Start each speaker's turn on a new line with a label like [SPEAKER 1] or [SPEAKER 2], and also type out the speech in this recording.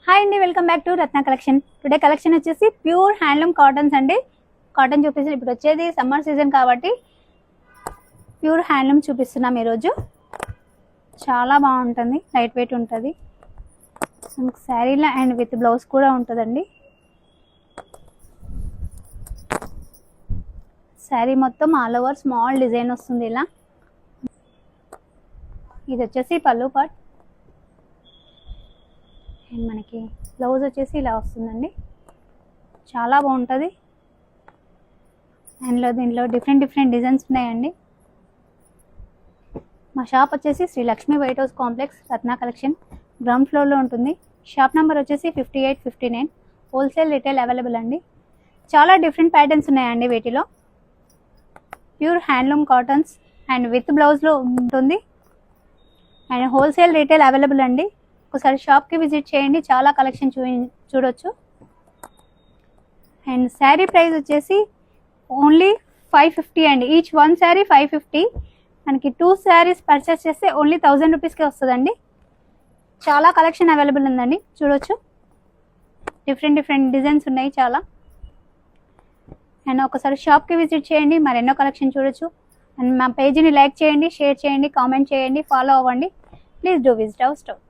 [SPEAKER 1] Hi అండి, welcome back to Ratna collection. Today collection వచ్చేసి pure handloom cottons అండి. Cotton చూపిస్తుంది. ఇప్పుడు వచ్చేది సమ్మర్ సీజన్ కాబట్టి ప్యూర్ హ్యాండ్లూమ్ చూపిస్తున్నాం ఈరోజు. చాలా బాగుంటుంది, లైట్ వెయిట్ ఉంటుంది. శారీలో అండ్ విత్ బ్లౌజ్ కూడా ఉంటుందండి. శారీ మొత్తం ఆల్ ఓవర్ స్మాల్ డిజైన్ వస్తుంది. ఇలా ఇది వచ్చేసి పళ్ళు పార్ట్ అండ్ మనకి బ్లౌజ్ వచ్చేసి ఇలా వస్తుందండి. చాలా బాగుంటుంది. అండ్ దీంట్లో డిఫరెంట్ డిజైన్స్ ఉన్నాయండి. మా షాప్ వచ్చేసి Shri Lakshmi White House complex Ratna collection ground ఫ్లోర్లో ఉంటుంది. షాప్ నెంబర్ వచ్చేసి 5859. హోల్సేల్ రిటైల్ అవైలబుల్ అండి. చాలా డిఫరెంట్ ప్యాటర్న్స్ ఉన్నాయండి వీటిలో. Pure handloom cottons and with బ్లౌజ్లో ఉంటుంది. అండ్ హోల్సేల్ రిటైల్ అవైలబుల్ అండి. ఒకసారి షాప్కి విజిట్ చేయండి, చాలా కలెక్షన్ చూడొచ్చు. అండ్ శారీ ప్రైస్ వచ్చేసి ఓన్లీ 550 అండి. Each one sari 550. మనకి 2 శారీస్ పర్చేస్ చేస్తే ఓన్లీ 1000 రూపీస్కే వస్తుందండి. చాలా కలెక్షన్ అవైలబుల్ ఉందండి, చూడొచ్చు. డిఫరెంట్ డిజైన్స్ ఉన్నాయి చాలా. అండ్ ఒకసారి షాప్కి విజిట్ చేయండి, మరెన్నో కలెక్షన్ చూడొచ్చు. అండ్ మా పేజీని లైక్ చేయండి, షేర్ చేయండి, కామెంట్ చేయండి, ఫాలో అవ్వండి. Please do visit our store.